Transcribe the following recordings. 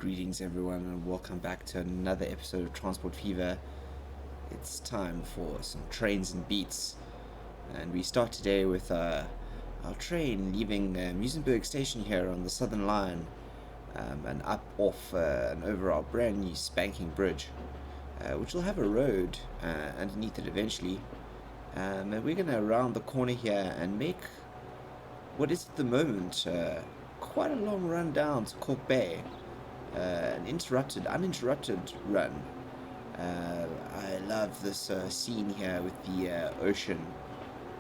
Greetings everyone and welcome back to another episode of Transport Fever. It's time for some trains and beats, and we start today with our train leaving Muizenberg station here on the Southern Line and up off and over our brand new spanking bridge, which will have a road underneath it eventually. And we're going to round the corner here and make what is at the moment quite a long run down to Cork Bay. An uninterrupted run. I love this scene here with the ocean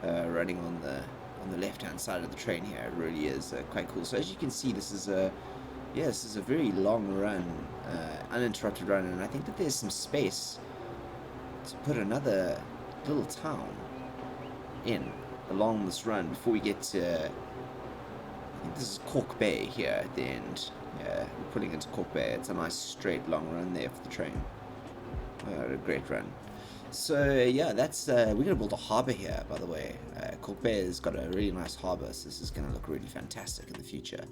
running on the left-hand side of the train here. It really is quite cool. So as you can see, this is a very long run, uninterrupted run, and I think that there's some space to put another little town in along this run before we get to. I think this is Cork Bay here at the end. Yeah, we're putting into Cork Bay. It's a nice straight long run there for the train. A great run. So yeah, that's we're gonna build a harbour here, by the way. Cork Bay has got a really nice harbour, so this is gonna look really fantastic in the future.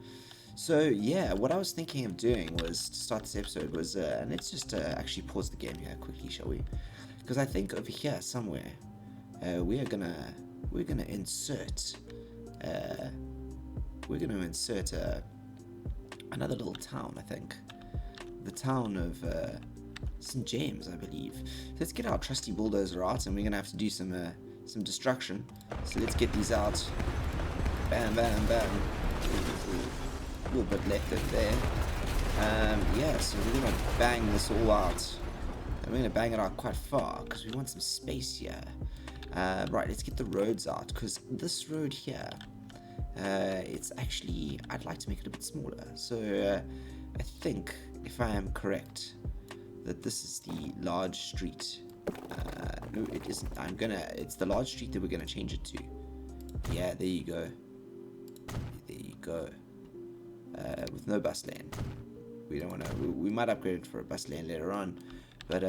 So yeah, what I was thinking of doing was to start this episode was, and let's just actually pause the game here quickly, shall we? Because I think over here somewhere we're gonna insert another little town. I think the town of St. James, I believe. Let's get our trusty bulldozer out, and we're gonna have to do some destruction. So let's get these out. Bam, bam, bam. A little bit left over there. Yeah, so we're gonna bang this all out, and we're gonna bang it out quite far because we want some space here. Right, let's get the roads out, because this road here, it's actually, I'd like to make it a bit smaller. So I think, if I am correct, that this is the large street. No, it isn't. It's the large street that we're gonna change it to. Yeah, there you go. There you go. With no bus lane. We don't wanna. We might upgrade it for a bus lane later on, but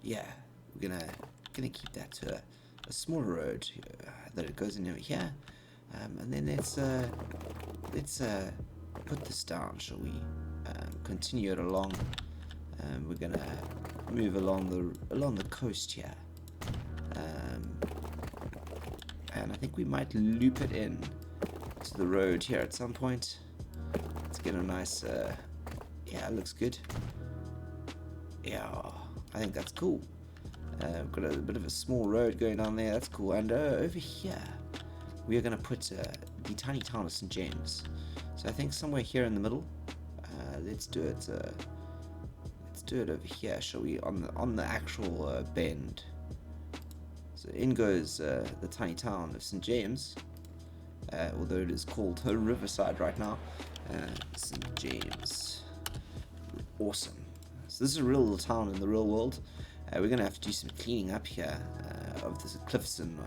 yeah, we're gonna keep that to a smaller road that it goes in over here. And then let's put this down, shall we? Continue it along. We're gonna move along the coast here, and I think we might loop it in to the road here at some point. Let's get a nice. Yeah, it looks good. Yeah, I think that's cool. We've got a bit of a small road going down there. That's cool. And over here, we are going to put the tiny town of St. James. So I think somewhere here in the middle. Let's do it. Let's do it over here, shall we? On the actual bend. So in goes the tiny town of St. James, although it is called Riverside right now. St. James. Awesome. So this is a real little town in the real world. We're going to have to do some cleaning up here of the cliffs and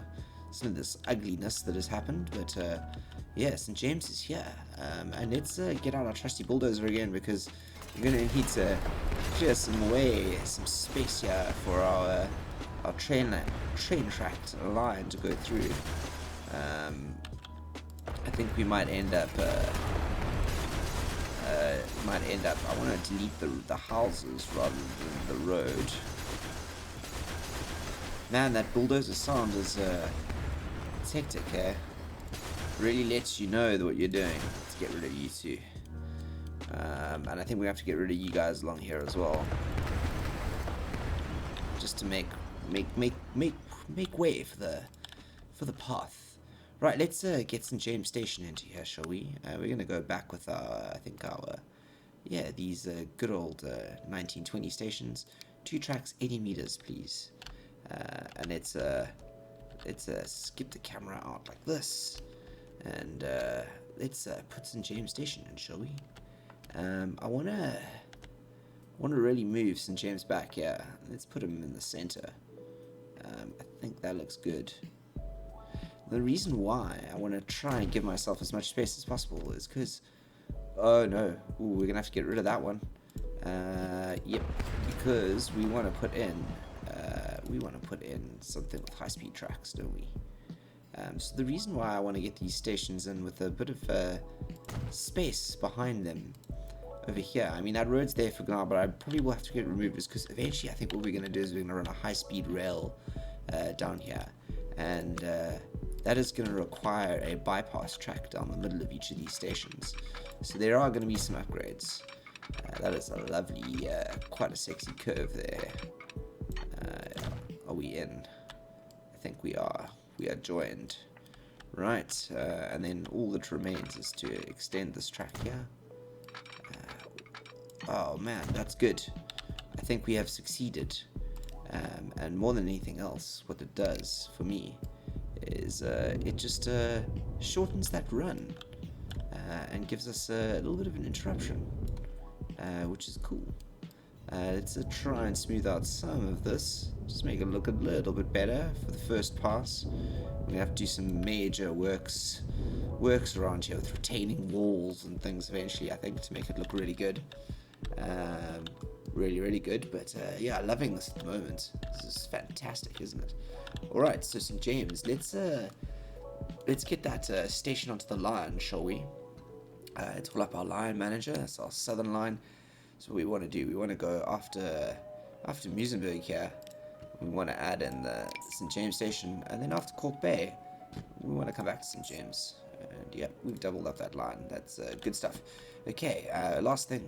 some of this ugliness that has happened, but yeah, St. James is here, and let's get out our trusty bulldozer again, because we're going to need to clear some space here for our train track line to go through. I think we might end up. I want to delete the houses rather than the road. Man, that bulldozer sound is it's hectic, eh? Really lets you know what you're doing. Let's get rid of you two. And I think we have to get rid of you guys along here as well, just to make way for the path. Right, let's get St. James Station into here, shall we? We're gonna go back with these good old 1920 stations. 2 tracks, 80 meters, please. And let's skip the camera out like this, and let's put St. James Station in, shall we? I wanna really move St. James back here. Let's put him in the center. I think that looks good. The reason why I want to try and give myself as much space as possible is because, oh no, we're gonna have to get rid of that one. Yep, because we want to put in something with high-speed tracks, don't we? So the reason why I want to get these stations in with a bit of space behind them over here. I mean, that road's there for now, but I probably will have to get it removed because eventually I think what we're going to do is we're going to run a high-speed rail down here. And that is going to require a bypass track down the middle of each of these stations. So there are going to be some upgrades. That is a lovely, quite a sexy curve there. Are we in? I think we are. We are joined. Right, and then all that remains is to extend this track here. Oh man, that's good. I think we have succeeded. And more than anything else, what it does for me is it just shortens that run and gives us a little bit of an interruption, which is cool. Let's try and smooth out some of this, just make it look a little bit better for the first pass. We're gonna have to do some major works around here with retaining walls and things eventually, I think, to make it look really good. Really good, but yeah, loving this at the moment. This is fantastic, isn't it? Alright, so St. James, let's get that station onto the line, shall we? Let's pull up our line manager. That's our southern line. So what we want to do, we want to go after Muizenberg here. We want to add in the St. James station, and then after Cork Bay, we want to come back to St. James. And yeah, we've doubled up that line. That's good stuff. Okay, last thing.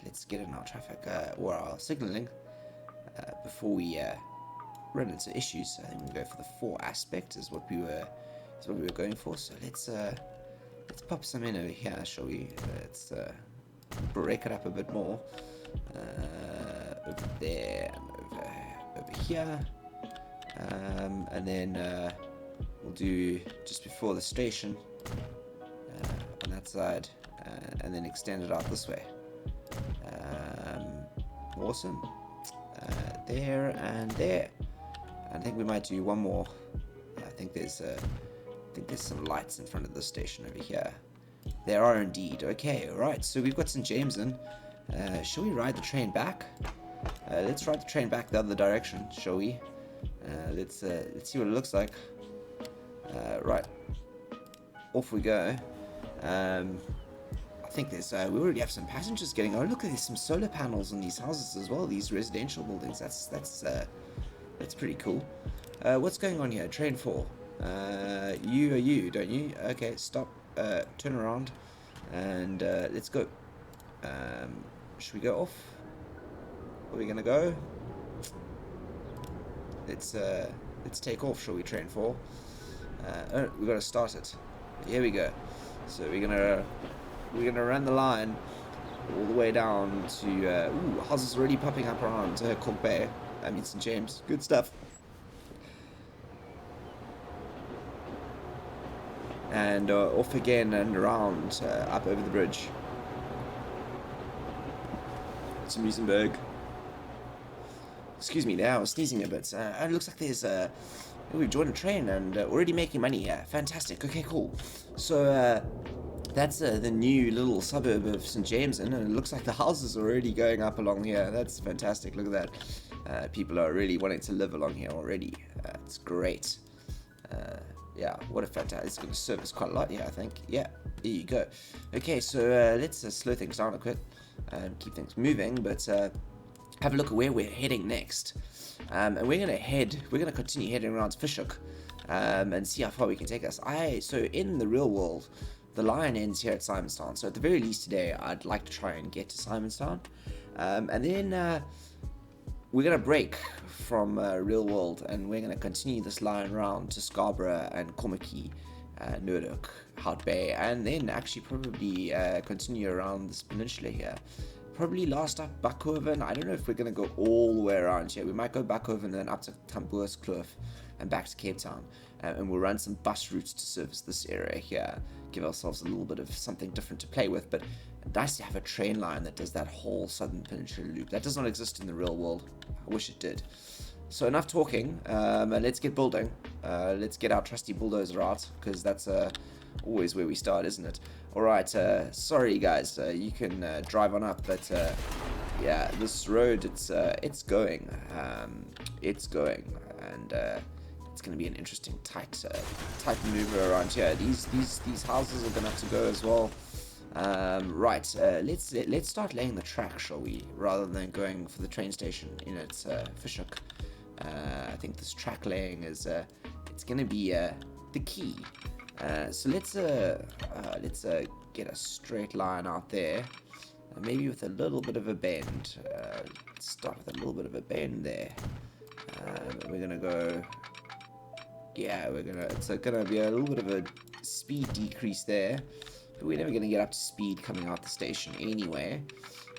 Let's get in our traffic or our signaling before we run into issues. I think we'll go for the 4 aspect is what we were going for. So let's pop some in over here, shall we? Let's break it up a bit more. Over there, over here, and then we'll do just before the station on that side, and then extend it out this way. Awesome. There and there. I think we might do one more. I think there's some lights in front of the station over here. There are indeed. Okay, alright. So we've got St. James in. Shall we ride the train back? Let's ride the train back the other direction, shall we? Let's see what it looks like. Right. Off we go. I think there's we already have some passengers getting. Oh look, there's some solar panels on these houses as well. These residential buildings. That's pretty cool. What's going on here? Train 4. You don't you? Okay, stop. Turn around, and let's go. Should we go off? Are we gonna go? Let's take off. Shall we? Train 4. Oh, we gotta start it. Here we go. So we're gonna run the line all the way down to houses already popping up around Cork Bay. I mean St. James. Good stuff. And off again and around up over the bridge to Muizenberg. Excuse me, there I was sneezing a bit. It looks like there's we've joined a train and already making money here. Fantastic. Okay, cool. So that's the new little suburb of St. James, and it looks like the houses are already going up along here. That's fantastic. Look at that. People are really wanting to live along here already. It's great. Yeah, what a fantastic. It's going to serve us quite a lot here, I think. Yeah, there you go. Okay, so let's slow things down a bit and keep things moving, but have a look at where we're heading next. And we're going to continue heading around to Fish Hoek and see how far we can take us. So in the real world, the line ends here at Simonstown. So at the very least today, I'd like to try and get to Simonstown. And then we're going to break from real world, and we're going to continue this line around to Scarborough and Cormackey, Noordhoek, Hout Bay, and then actually probably continue around this peninsula here. Probably last up Backhoven. I don't know if we're going to go all the way around here. We might go Backhoven and then up to Tamboerskloof and back to Cape Town. And we'll run some bus routes to service this area here. Give ourselves a little bit of something different to play with. But nice to have a train line that does that whole southern peninsula loop. That does not exist in the real world. I wish it did. So enough talking. Let's get building. Let's get our trusty bulldozer out, because that's always where we start, isn't it? Alright, sorry guys, you can drive on up, but yeah, this road, it's going, and it's going to be an interesting tight maneuver around here. These houses are going to have to go as well. Right, let's start laying the track, shall we? Rather than going for the train station in its Fish Hoek. I think this track laying is it's going to be the key. So let's get a straight line out there, maybe with a little bit of a bend. Let's start with a little bit of a bend there. We're gonna go. Yeah, it's gonna be a little bit of a speed decrease there, but we're never gonna get up to speed coming out the station anyway.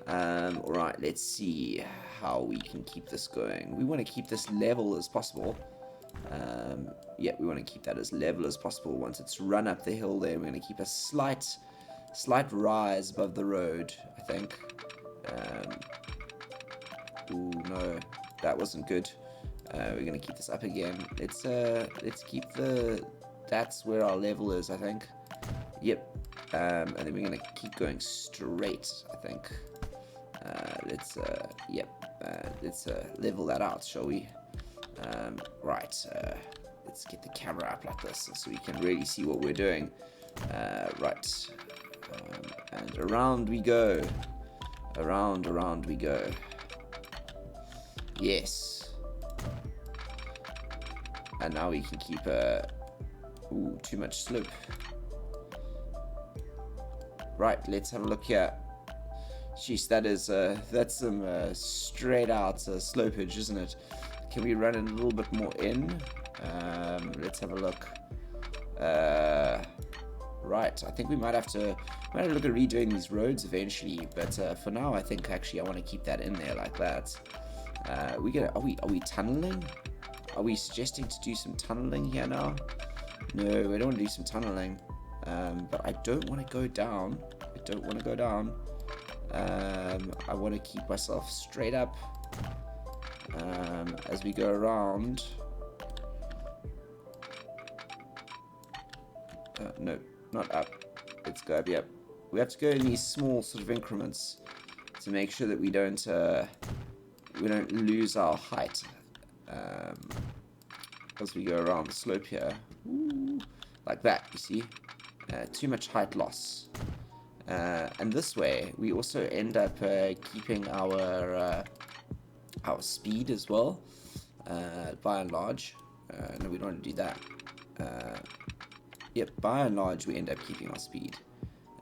Alright, let's see how we can keep this going. We want to keep this level as possible. Yeah, we want to keep that as level as possible. Once it's run up the hill there, we're going to keep a slight rise above the road, I think. Ooh, no, that wasn't good. We're going to keep this up again. Let's keep that's where our level is, I think. Yep. And then we're going to keep going straight, I think. Let's level that out, shall we? Right, let's get the camera up like this so we can really see what we're doing. Right, and around we go. Around we go. Yes. And now we can keep ooh, too much slope. Right, let's have a look here. Jeez, that's some straight out slopage, isn't it? Can we run it a little bit more in? Let's have a look. Right, I think we might have to look at redoing these roads eventually, but for now I think actually I want to keep that in there like that. Are we tunneling? Are we suggesting to do some tunneling here now? No, we don't want to do some tunneling. But I don't want to go down. I want to keep myself straight up as we go around. No, not up. Let's go up. Yep. We have to go in these small sort of increments to make sure that we don't lose our height as we go around the slope here. Ooh, like that, you see. Too much height loss. And this way, we also end up keeping our speed as well, by and large. No, we don't want to do that. Yep, by and large, we end up keeping our speed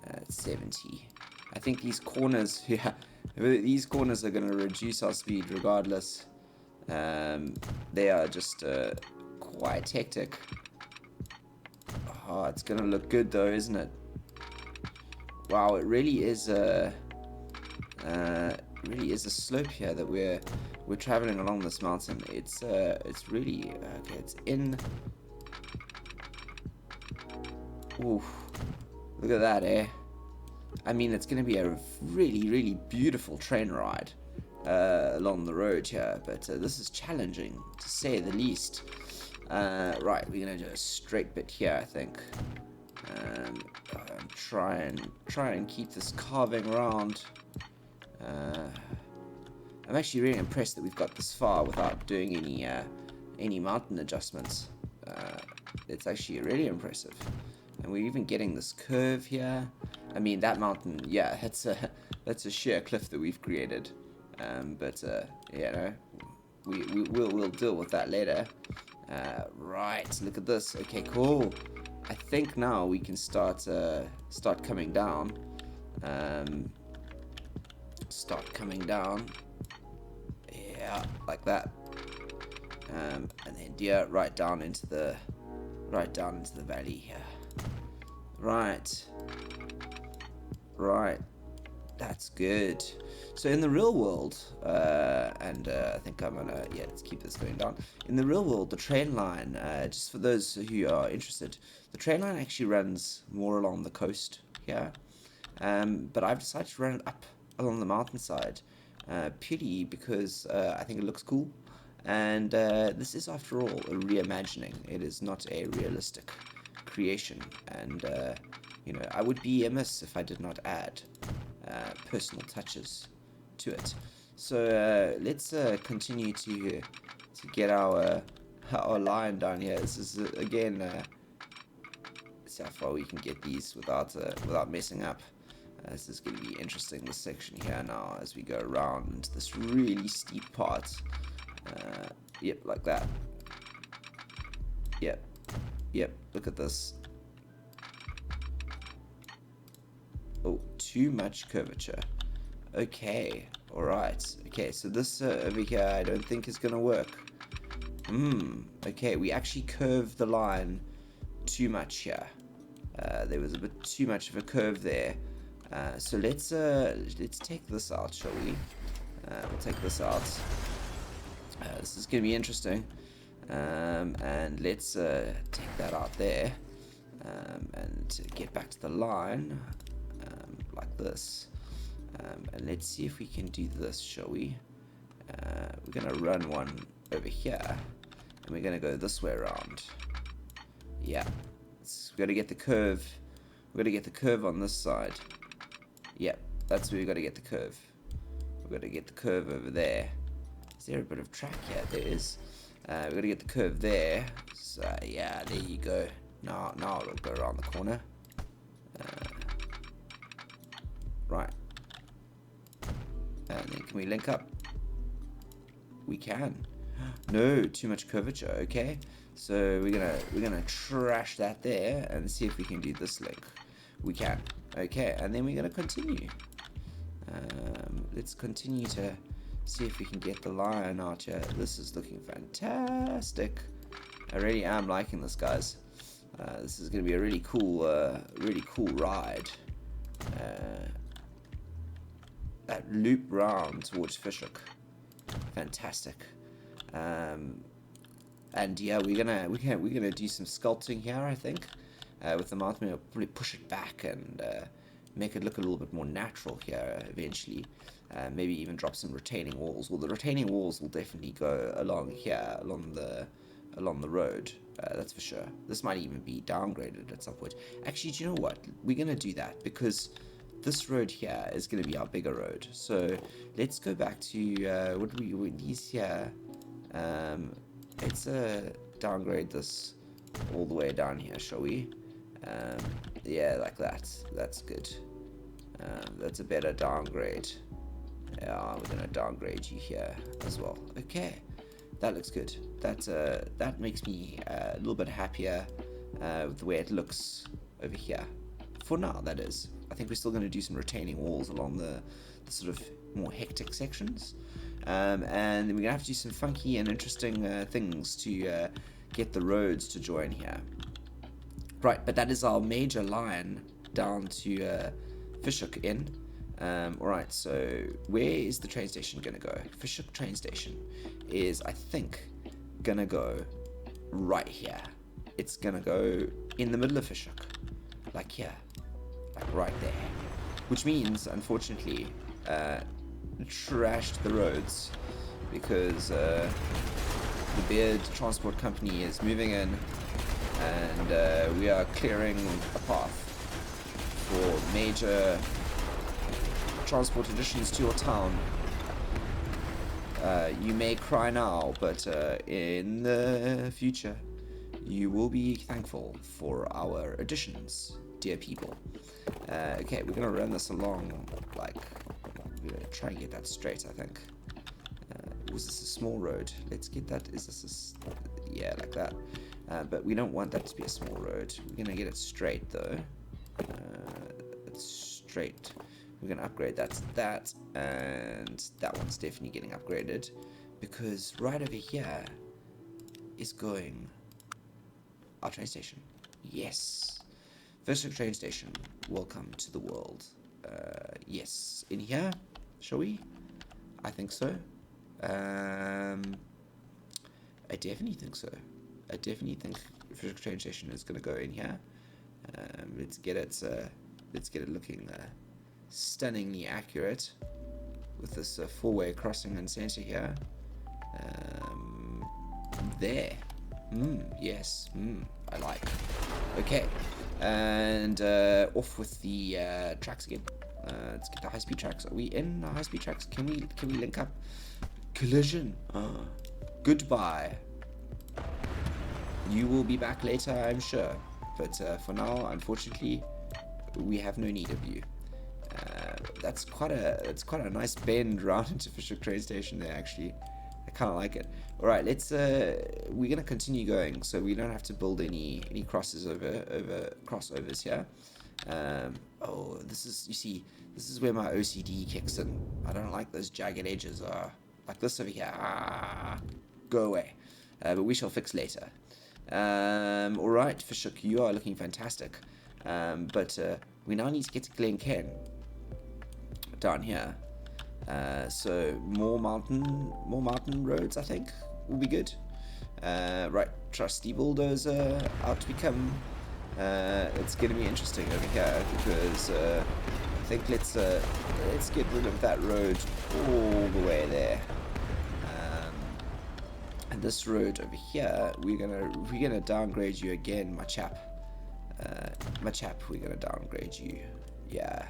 at 70. I think these corners, yeah, these corners are going to reduce our speed regardless. They are just quite hectic. Oh, it's going to look good though, isn't it? Wow, it really is a slope here that we're traveling along this mountain. It's really okay. It's in. Ooh, look at that, eh? I mean, it's going to be a really beautiful train ride along the road here, but this is challenging to say the least. Right, we're going to do a straight bit here, I think. Try and keep this carving around. I'm actually really impressed that we've got this far without doing any mountain adjustments. It's actually really impressive, and we're even getting this curve here. I mean, that mountain, yeah, that's a sheer cliff that we've created. But you know, we'll deal with that later. Right, look at this. Okay, cool. I think now we can start coming down. Start coming down. Yeah, like that. And then yeah, right down into the valley here. Right. That's good. So in the real world, and I think I'm gonna, yeah, let's keep this going down. In the real world, the train line, just for those who are interested, the train line actually runs more along the coast here. But I've decided to run it up along the mountainside, purely because I think it looks cool. And this is, after all, a reimagining. It is not a realistic creation. And, you know, I would be amiss if I did not add personal touches to it. So let's continue to get our line down here. This is again see how far we can get these without messing up. This is going to be interesting, this section here now, as we go around into this really steep part. Yep, like that. Yep, look at this. Oh, too much curvature. Okay, alright. Okay, so this over here I don't think is going to work. Okay, we actually curved the line too much here. There was a bit too much of a curve there. So let's take this out, shall we? We'll take this out. This is going to be interesting. And let's take that out there. And get back to the line. Like this. And let's see if we can do this, shall we? We're going to run one over here. And we're going to go this way around. Yeah. We've got to get the curve. We've got to get the curve on this side. Yep, that's where we've got to get the curve. We've got to get the curve over there. Is there a bit of track here? There is. We've got to get the curve there. So, yeah, there you go. Now it'll go around the corner. Right. And then can we link up? We can. No, too much curvature. Okay. So we're gonna trash that there and see if we can do this link. We can. Okay, and then we're gonna continue. Let's continue to see if we can get the line out here. This is looking fantastic. I really am liking this, guys. This is gonna be a really cool ride. That loop round towards Fish Hoek. Fantastic. And yeah, we're gonna do some sculpting here, I think, with the mountain. We'll probably push it back and make it look a little bit more natural here eventually. Maybe even drop some retaining walls. Well, the retaining walls will definitely go along here, along the road. That's for sure. This might even be downgraded at some point. Actually, do you know what? We're gonna do that because this road here is gonna be our bigger road. So let's go back to what we these here. Let's downgrade this all the way down here, shall we? Yeah, like that. That's good. That's a better downgrade. Yeah, we're gonna downgrade you here as well. Okay, that looks good. That makes me a little bit happier with the way it looks over here. For now, that is. I think we're still going to do some retaining walls along the sort of more hectic sections. And we're going to have to do some funky and interesting things to get the roads to join here. Right, but that is our major line down to Fish Hoek Inn. Alright, so where is the train station going to go? Fish Hoek train station is, I think, going to go right here. It's going to go in the middle of Fish Hoek. Like here. Like right there. Which means, unfortunately, trashed the roads because the Beard Transport Company is moving in and we are clearing a path for major transport additions to your town. You may cry now, but in the future you will be thankful for our additions, dear people. Okay, we're gonna run this along, like, we're gonna try and get that straight, I think. Was this a small road? Let's get that, is this a, yeah, like that. But we don't want that to be a small road. We're gonna get it straight, though. It's straight. We're gonna upgrade that to that, and that one's definitely getting upgraded, because right over here is going our train station. Yes. Fish Hoek train station. Welcome to the world. Yes. In here? Shall we? I think so. I definitely think so. I definitely think Fish Hoek train station is going to go in here. Let's get it looking stunningly accurate with this four-way crossing and center here. There. Yes. I like. Okay. And off with the tracks again. Let's get the high-speed tracks. Are we in the high-speed tracks? Can we link up? Collision. Goodbye. You will be back later, I'm sure. But for now, unfortunately, we have no need of you. that's quite a nice bend round into Fish Hoek train station there. Actually, I kind of like it. All right, let's we're gonna continue going, so we don't have to build any crossovers here. Oh, this is, you see, this is where my OCD kicks in. I don't like those jagged edges. Like this over here. Go away. But we shall fix later. All right, Fish Hoek, you are looking fantastic. But we now need to get to Glencairn down here. So more mountain roads, I think, will be good. Right, trusty bulldozer out to become. It's going to be interesting over here because I think let's get rid of that road all the way there. And this road over here, we're gonna downgrade you again, my chap. We're gonna downgrade you. Yeah,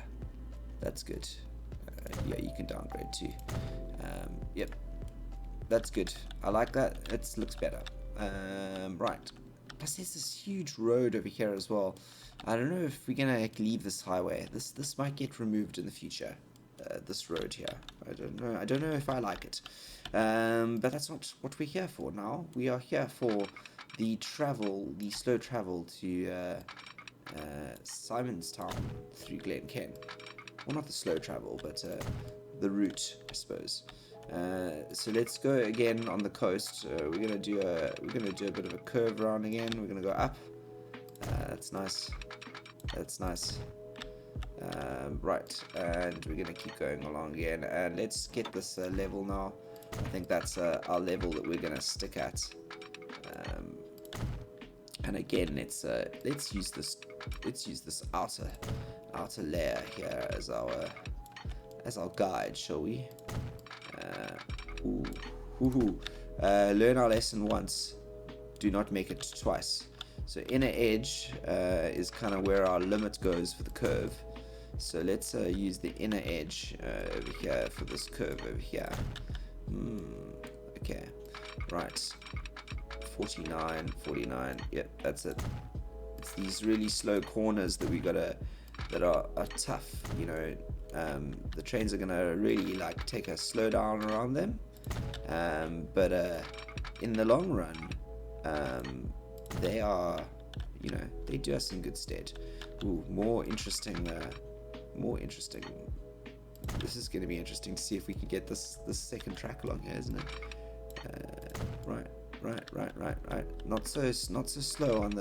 that's good. Yeah, you can downgrade too. Yep, that's good. I like that. It looks better. Right. Plus, there's this huge road over here as well. I don't know if we're gonna leave this highway. This might get removed in the future. This road here. I don't know if I like it. But that's not what we're here for now. We are here for the slow travel to Simonstown through Glencairn. Well, not the slow travel, but the route, I suppose. So let's go again on the coast. We're gonna do a bit of a curve around again. We're gonna go up. That's nice. That's nice. Right, and we're gonna keep going along again. And let's get this level now. I think that's our level that we're gonna stick at. And again, let's use this outer layer here as our guide, shall we? Learn our lesson once, do not make it twice. So inner edge is kind of where our limit goes for the curve. So let's use the inner edge over here for this curve over here. Okay, right. 49. Yep, that's it. It's these really slow corners that that are tough. You know, the trains are gonna really like take a slow down around them. But in the long run, they are, you know, they do us in good stead. Ooh, more interesting. This is going to be interesting to see if we can get this second track along here, isn't it? Right. Not so slow on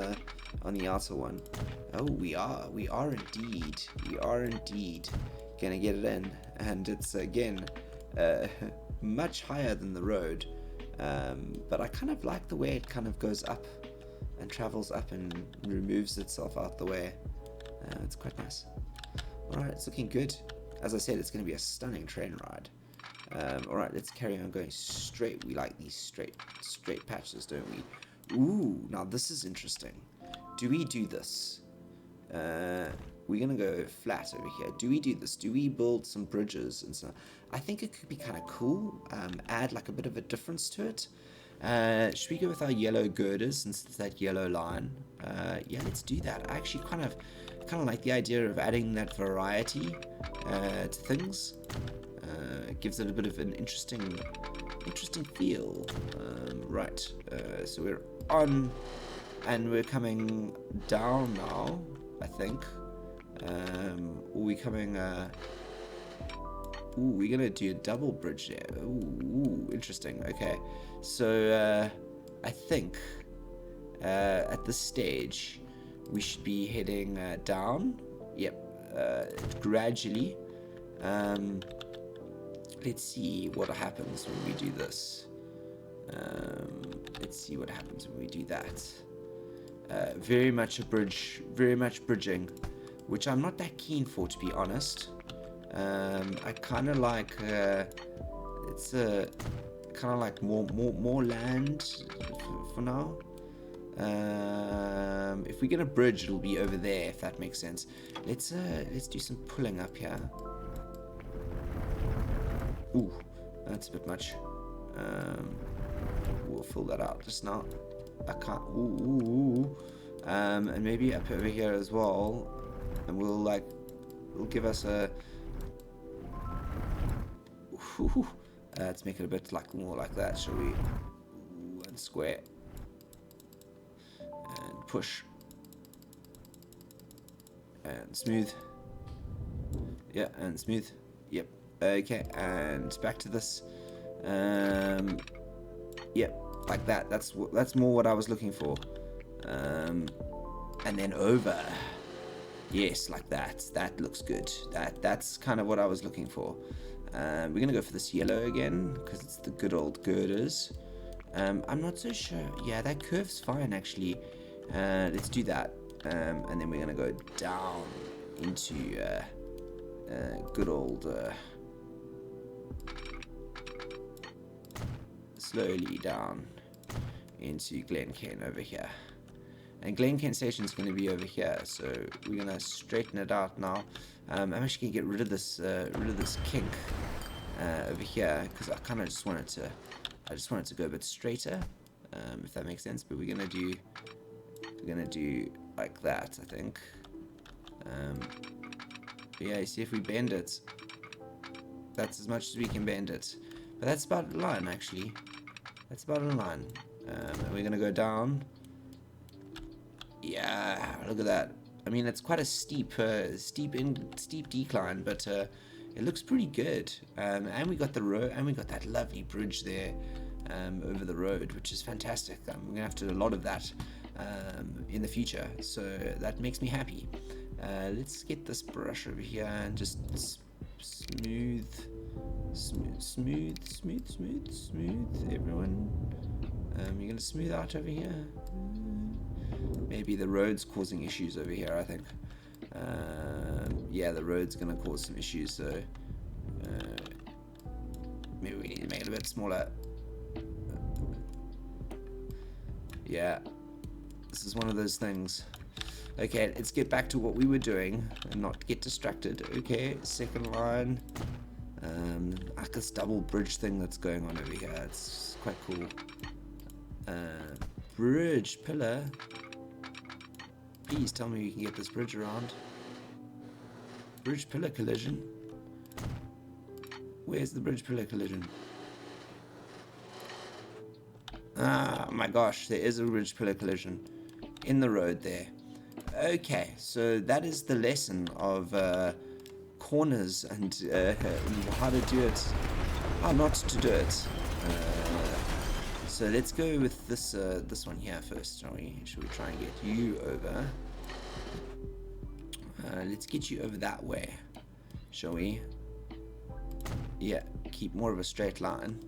the outer one. Oh, we are indeed gonna get it in, and it's again much higher than the road. But I kind of like the way it kind of goes up and travels up and removes itself out the way. It's quite nice. Alright, it's looking good. As I said, it's going to be a stunning train ride. Alright, let's carry on going straight. We like these straight patches, don't we? Ooh, now this is interesting. Do we do this? We're going to go flat over here. Do we do this? Do we build some bridges and stuff? I think it could be kind of cool. Add like a bit of a difference to it. Should we go with our yellow girders since it's that yellow line? Yeah, let's do that. I actually kind of like the idea of adding that variety to things. It gives it a bit of an interesting feel. Right, so we're on and we're coming down now, I think. We're coming we're gonna do a double bridge there. Ooh, interesting. Okay, so I think at this stage we should be heading down. Yep, gradually. Let's see what happens when we do this. Let's see what happens when we do that. Very much a bridge, very much bridging, which I'm not that keen for, to be honest. I kind of like it's kind of like more land for now. If we're gonna bridge, it'll be over there, if that makes sense. Let's do some pulling up here. Ooh, that's a bit much. We'll fill that out just now. I can't. And maybe up over here as well. And we'll give us a Whew. Let's make it a bit like more like that, shall we? And square. And push. And smooth. Yeah, and smooth. Yep. Okay, and back to this. Yep, like that. That's more what I was looking for. And then over. Yes, like that. That looks good. That's kind of what I was looking for. We're gonna go for this yellow again because it's the good old girders. I'm not so sure. Yeah, that curve's fine actually. Let's do that. And then we're gonna go down into good old slowly down into Glencairn over here. And Glencairn Station is going to be over here, so we're going to straighten it out now. I'm actually going to get rid of this kink over here because I kind of just wanted to go a bit straighter, if that makes sense. But we're going to do like that, I think. Yeah, you see if we bend it, that's as much as we can bend it. But that's about a line actually. That's about a line. And we're going to go down. Yeah, look at that. I mean, it's quite a steep decline, but it looks pretty good. And we got the road, and we got that lovely bridge there over the road, which is fantastic. We're gonna have to do a lot of that in the future, so that makes me happy. Let's get this brush over here and just smooth, everyone. You're gonna smooth out over here. Maybe the road's causing issues over here, I think. Yeah, the road's going to cause some issues, so maybe we need to make it a bit smaller. Yeah, this is one of those things. Okay, let's get back to what we were doing and not get distracted. Okay, second line. Like this double bridge thing that's going on over here. It's quite cool. Bridge pillar. Please tell me you can get this bridge around. Bridge pillar collision. Where's the bridge pillar collision? Ah, my gosh, there is a bridge pillar collision in the road there. Okay, so that is the lesson of corners and how to do it, how not to do it. So let's go with this this one here first, shall we? Should we try and get you over? Let's get you over that way, shall we? Yeah, keep more of a straight line.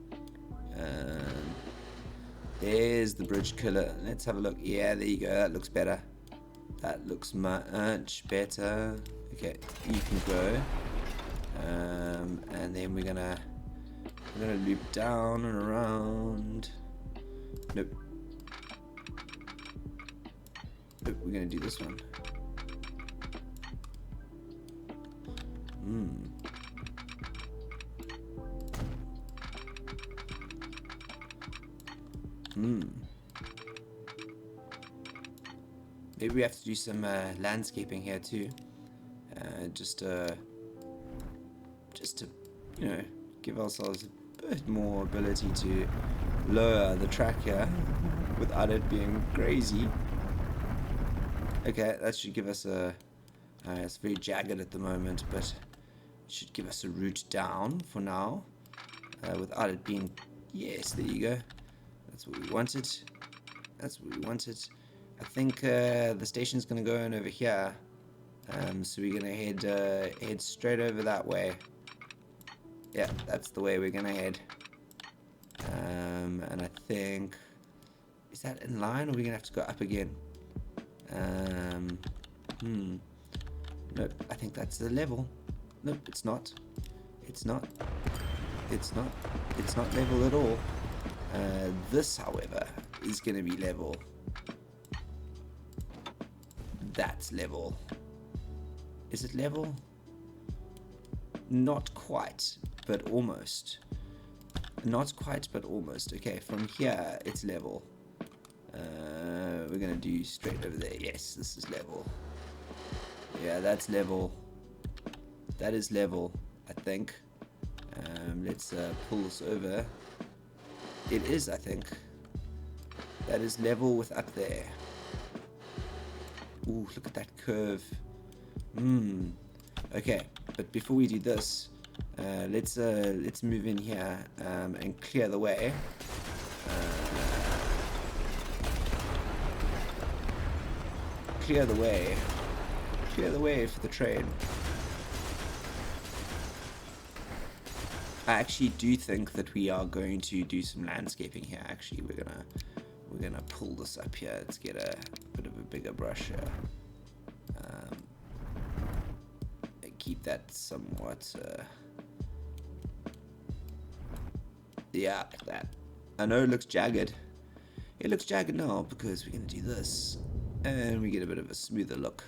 There's the bridge killer. Let's have a look. Yeah, there you go. That looks better. That looks much better. Okay, you can go. And then we're gonna loop down and around. Nope. Nope, we're gonna do this one. Maybe we have to do some landscaping here too. Just to, you know, give ourselves a bit more ability to lower the track here without it being crazy. Okay, that should give us a... it's very jagged at the moment, but it should give us a route down for now. Without it being... Yes, there you go. That's what we wanted. That's what we wanted. I think the station's going to go in over here. So we're going to head straight over that way. Yeah, that's the way we're going to head. And I think... Is that in line, or are we going to have to go up again? Nope, I think that's the level. Nope, it's not. It's not. It's not. It's not level at all. This, however, is going to be level. That's level. Is it level? Not quite, but almost. Not quite, but almost. Okay, from here, it's level. We're going to do straight over there. Yes, this is level. Yeah, that's level. That is level, I think. Let's pull this over. It is, I think. That is level with up there. Ooh, look at that curve. Okay, but before we do this, let's move in here and clear the way. Clear the way. Clear the way for the train. I actually do think that we are going to do some landscaping here. Actually, we're gonna pull this up here. Let's get a bit of a bigger brush here. Keep that somewhat. Yeah, like that. I know it looks jagged. It looks jagged now because we're gonna do this, and we get a bit of a smoother look.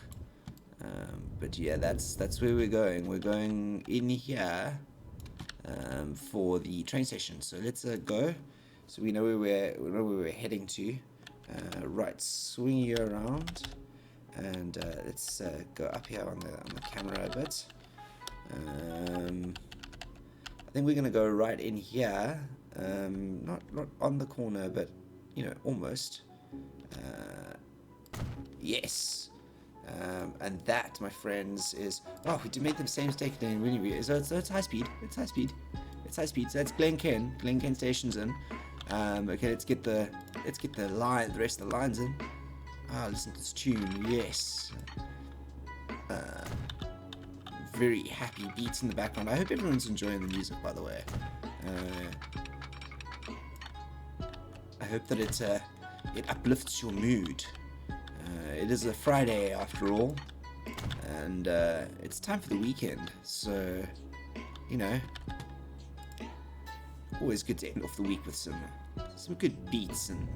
But yeah, that's where we're going. We're going in here for the train station. So let's go. So we know where we're heading to. Right, swing you around, and let's go up here on the camera a bit. I think we're gonna go right in here. Not on the corner, but you know, almost. Yes. And that, my friends, is we made the same mistake again. Really, so it's high speed. It's high speed. It's high speed. So that's Glencairn. Glencairn station's in. Okay, let's get the rest of the lines in. Listen to this tune. Yes. Very happy beats in the background. I hope everyone's enjoying the music, by the way. I hope that it uplifts your mood. It is a Friday after all, and it's time for the weekend, so you know, always good to end off the week with some good beats and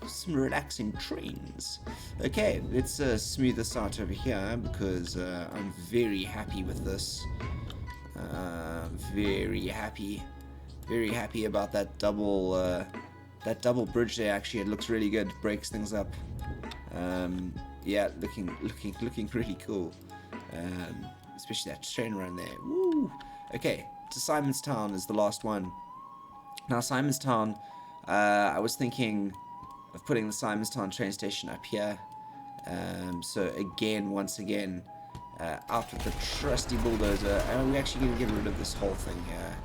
some relaxing trains. Okay, let's smooth this out over here because I'm very happy with this. Very happy about that double bridge there. Actually, it looks really good. Breaks things up. Yeah, looking really cool. Especially that train run there. Woo! Okay, to Simonstown is the last one. Now Simonstown, I was thinking of putting the Simonstown train station up here. So once again, out with the trusty bulldozer. And we're actually going to get rid of this whole thing here.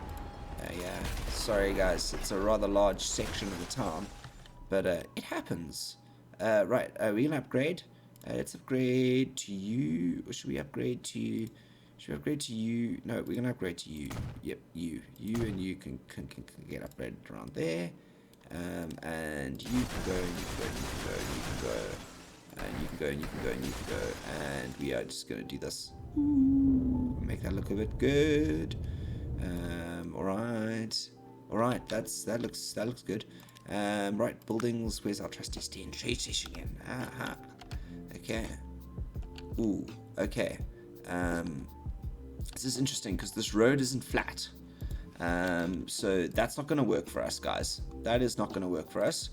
Yeah, sorry guys, it's a rather large section of the town, but it happens. Right, we're going to upgrade. Let's upgrade to you. Or should we upgrade to you? Should we upgrade to you? No, we're going to upgrade to you. Yep, you. You and you can get upgraded around there. And you can go, and you can go, and you can go, and you can go, and you can go, and you can go. And we are just going to do this. Ooh, make that look a bit good. Alright, that looks good. Right, buildings, where's our trusty train station again? Aha. Okay. Ooh, okay. This is interesting because this road isn't flat. So that's not gonna work for us, guys. That is not gonna work for us.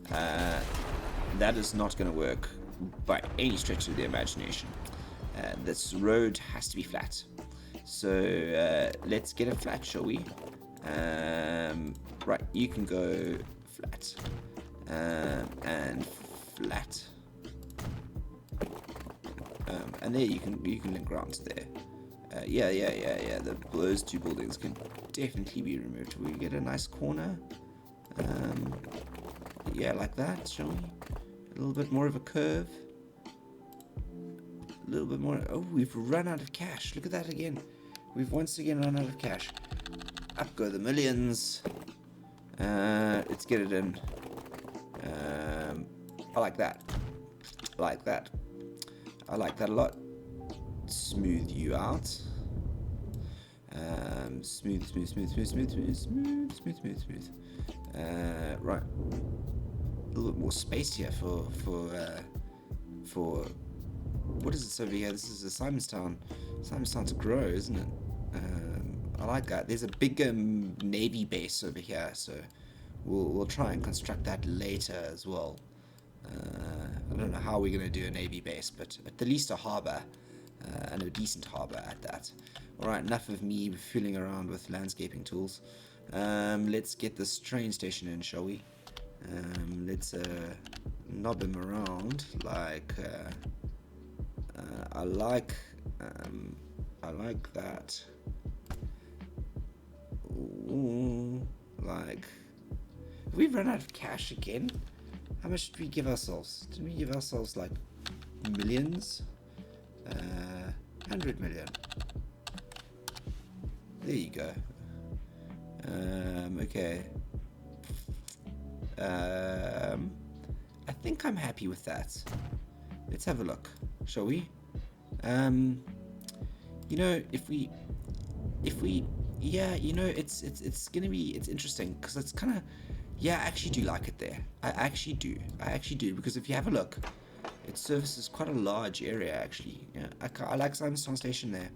That is not gonna work by any stretch of the imagination. This road has to be flat. So let's get it flat, shall we? Right, you can go flat and flat, and there you can link grounds there. Yeah. Those two buildings can definitely be removed. We get a nice corner. Yeah, like that, shall we? A little bit more of a curve. A little bit more. Oh, we've run out of cash. Look at that again. We've once again run out of cash. Up go the millions. Let's get it in. I like that. I like that a lot. Smooth you out. Smooth. Right. A little bit more space here for what is this over here? This is a Simonstown. Simonstown to grow, isn't it? I like that. There's a big navy base over here, so we'll try and construct that later as well. I don't know how we're going to do a navy base, but at the least a harbour. and a decent harbour at that. Alright, enough of me fooling around with landscaping tools. Let's get this train station in, shall we? Let's knob him around like I like that. Ooh, like, have we run out of cash again? How much did we give ourselves? Did we give ourselves like millions? 100 million. There you go. Okay. I think I'm happy with that. Let's have a look, shall we? You know, if we, yeah, you know, it's interesting because it's kind of, yeah, I actually do like it there. I actually do, because if you have a look, it services quite a large area actually. Yeah, I like Simonstown Station there.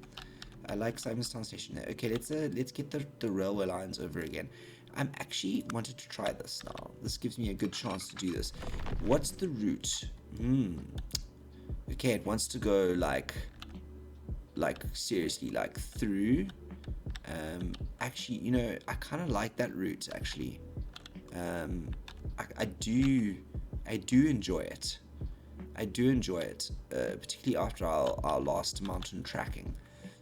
Okay, let's get the railway lines over again. I'm actually wanted to try this now. This gives me a good chance to do this. What's the route? Okay, it wants to go like seriously, like through. Actually, you know, I kind of like that route actually. I do enjoy it. Particularly after our last mountain tracking.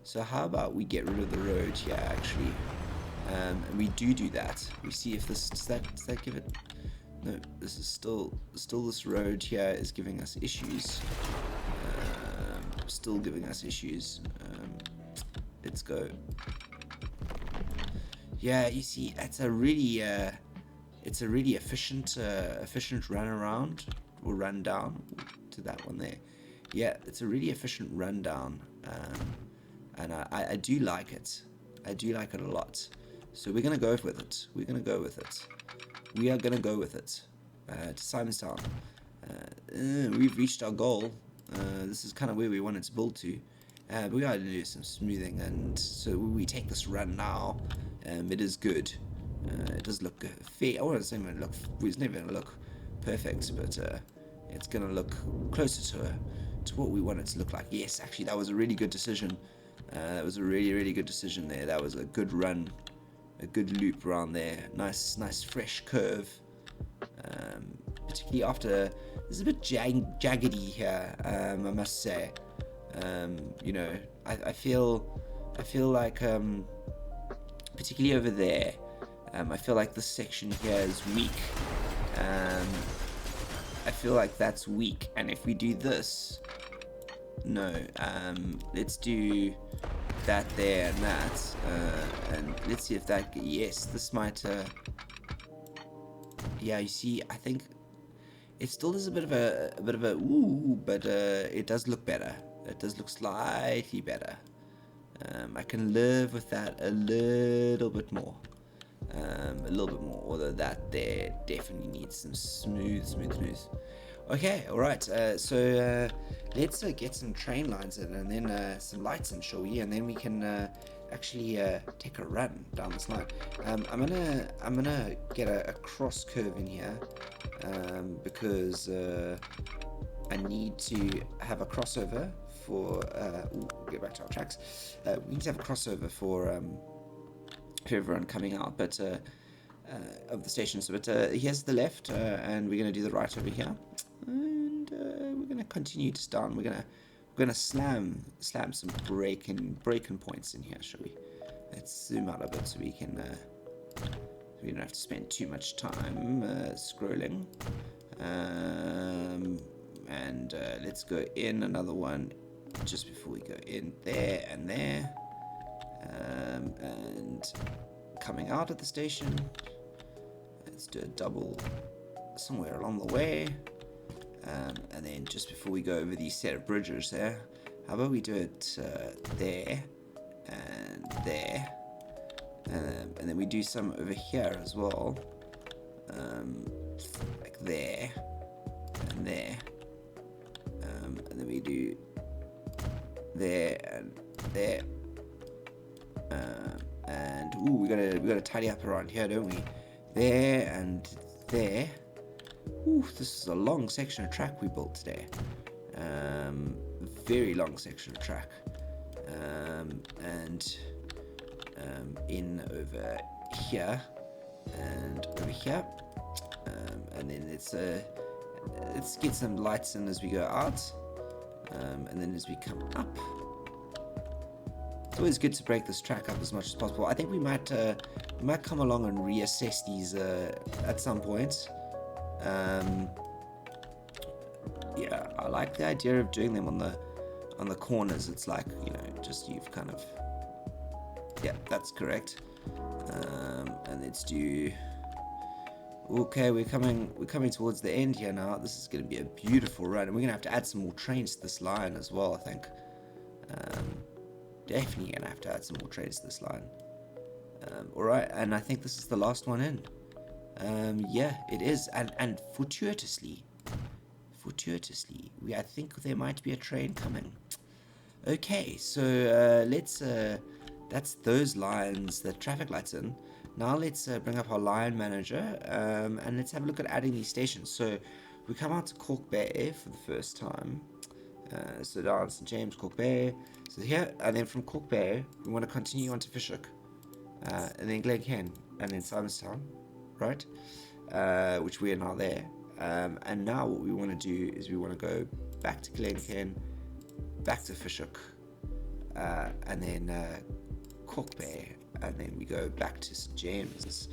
So how about we get rid of the road here actually, and we do that. We see if this does that give it. No, this is still this road here is giving us issues. Still giving us issues. Let's go. Yeah, you see, it's a really efficient run around or run down to that one there. Yeah, it's a really efficient run down, and I do like it. I do like it a lot. So we're gonna go with it. We are gonna go with it to Simonstown. We've reached our goal. This is kind of where we wanted to build to. But we gotta do some smoothing, and so we take this run now. It is good. It does look fair. I wouldn't say it's never gonna look perfect, but it's gonna look closer to what we want it to look like. Yes, actually, that was a really good decision. That was a really good decision there. That was a good run, a good loop around there. Nice fresh curve. Particularly after this is a bit jaggedy here. I must say. You know, I feel like particularly over there. I feel like this section here is weak. I feel like that's weak, and if we do this, no, let's do that there and that, and let's see if that, yes, this might, yeah, you see, I think it still is a bit of a ooh, but it does look better. It does look slightly better. I can live with that a little bit more. Although that there definitely needs some smooth. Okay, alright, so let's get some train lines in, and then some lights in, shall we? And then we can actually take a run down this line. I'm gonna get a cross curve in here, because I need to have a crossover for get back to our tracks. We need to have a crossover for everyone coming out, but of the stations. But here's the left, and we're gonna do the right over here, and we're gonna continue to down. We're gonna slam some breaking points in here, shall we? Let's zoom out a bit so we can we don't have to spend too much time scrolling. And let's go in another one just before we go in there and there, and coming out of the station, let's do a double somewhere along the way, and then just before we go over these set of bridges there, how about we do it there and there, and then we do some over here as well, like there and there, and then we do there and there, and ooh, we gotta tidy up around here, don't we? There and there. Ooh, this is a long section of track we built today. very long section of track, and in over here and over here, and then let's get some lights in as we go out, and then as we come up. It's always good to break this track up as much as possible. I think we might come along and reassess these at some point. Yeah, I like the idea of doing them on the corners. It's like, you know, just you've kind of, yeah, that's correct. And let's do. Okay, we're coming towards the end here now. This is going to be a beautiful run, and we're going to have to add some more trains to this line as well, I think. Definitely going to have to add some more trains to this line. Alright, and I think this is the last one in. Yeah, it is, and fortuitously, I think there might be a train coming. Okay, so let's, that's those lines, the traffic lights in. Now let's bring up our line manager, and let's have a look at adding these stations. So we come out to Cork Bay for the first time. So down St James, Cork Bay. So here, and then from Cork Bay, we want to continue on to Fish Hoek, and then Glencairn, and then Simonstown, right? Which we are now there. And now what we want to do is we want to go back to Glencairn, back to Fish Hoek, and then Cork Bay, and then we go back to St James.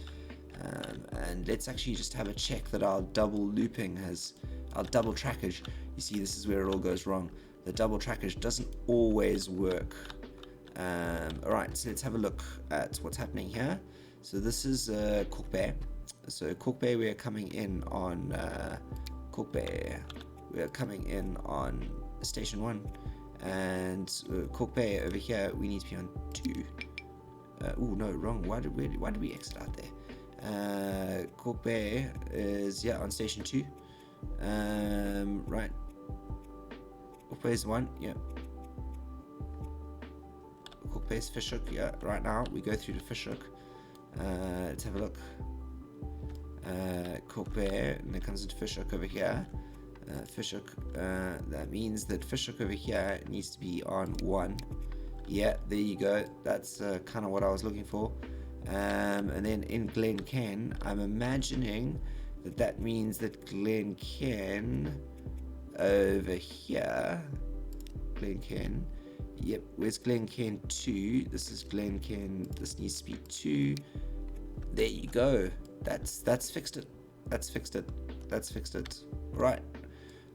And let's actually just have a check that our double looping has, our double trackage, you see this is where it all goes wrong. The double trackage doesn't always work. Alright, so let's have a look at what's happening here. So this is Cork Bay. So Cork Bay, we are coming in on Cork Bay. We are coming in on station 1, and Cork Bay over here we need to be on 2. Oh no, wrong. Why did we exit out there? Cork Bay is on station 2. Right. Cork Bay is 1. Yeah. Cork Bay is Fish Hoek. Yeah. Right now we go through to Fish Hoek. Let's have a look. Cork Bay, and it comes into Fish Hoek over here. Fish Hoek, that means that Fish Hoek over here needs to be on 1. Yeah, there you go. That's kind of what I was looking for. And then in Glencairn, I'm imagining that means that Glencairn over here. Glencairn. Yep, where's Glencairn 2? This is Glencairn. This needs to be 2. There you go. That's fixed it. That's fixed it. Right.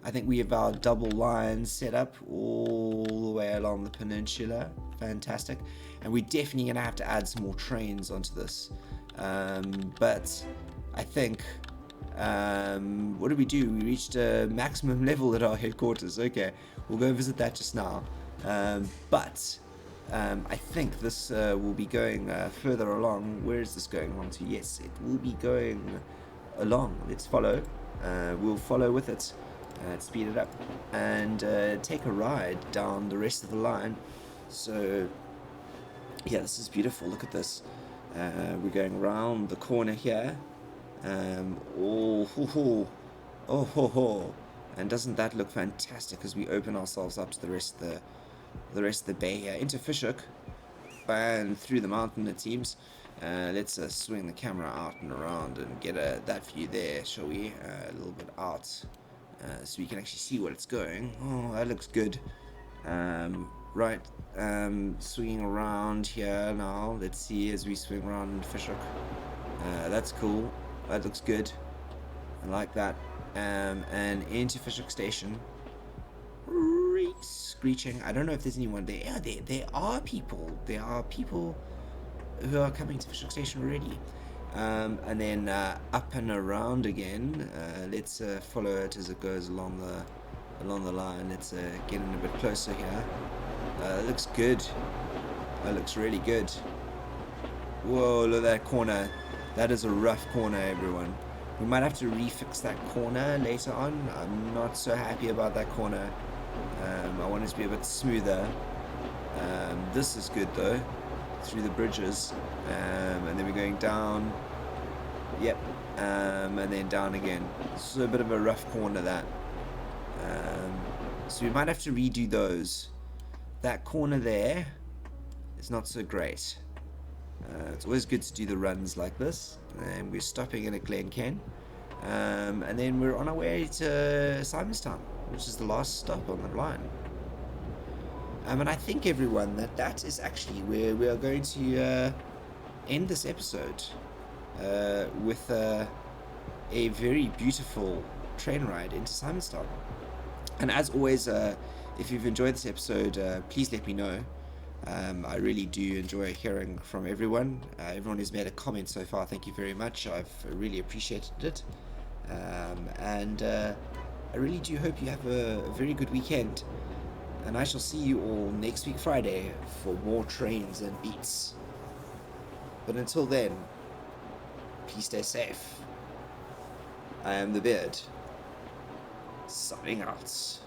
I think we have our double lines set up all the way along the peninsula. Fantastic. And we're definitely going to have to add some more trains onto this. But I think, what did we do? We reached a maximum level at our headquarters. Okay, we'll go visit that just now. But I think this will be going further along. Where is this going along to? Yes, it will be going along. Let's follow. We'll follow with it. Speed it up and take a ride down the rest of the line. So yeah, this is beautiful. Look at this. We're going around the corner here. Oh ho ho, and doesn't that look fantastic as we open ourselves up to the rest of the bay here into Fish Hoek and through the mountain, it seems. Let's swing the camera out and around and get that view there, shall we? A little bit out, so we can actually see what it's going. Oh, that looks good. Right, swinging around here now. Let's see as we swing around Fish Hoek. That's cool. That looks good. I like that. And into Fish Hoek Station. Screeching. I don't know if there's anyone there. Yeah, there are people. There are people who are coming to Fish Hoek Station already. And then up and around again. Let's follow it as it goes along the line. Let's get in a bit closer here. That looks good. That looks really good. Whoa, look at that corner. That is a rough corner, everyone. We might have to refix that corner later on. I'm not so happy about that corner. I want it to be a bit smoother. This is good though. Through the bridges. And then we're going down. Yep. And then down again. So a bit of a rough corner that. So we might have to redo those. That corner there is not so great. It's always good to do the runs like this. And we're stopping in at Glencairn. And then we're on our way to Simonstown, which is the last stop on the line. And I think, everyone, that is actually where we are going to end this episode with a very beautiful train ride into Simonstown. And as always, if you've enjoyed this episode, please let me know. I really do enjoy hearing from everyone. Everyone who's made a comment so far, thank you very much. I've really appreciated it. And I really do hope you have a very good weekend. And I shall see you all next week Friday for more trains and beats. But until then, please stay safe. I am the Beard, signing out.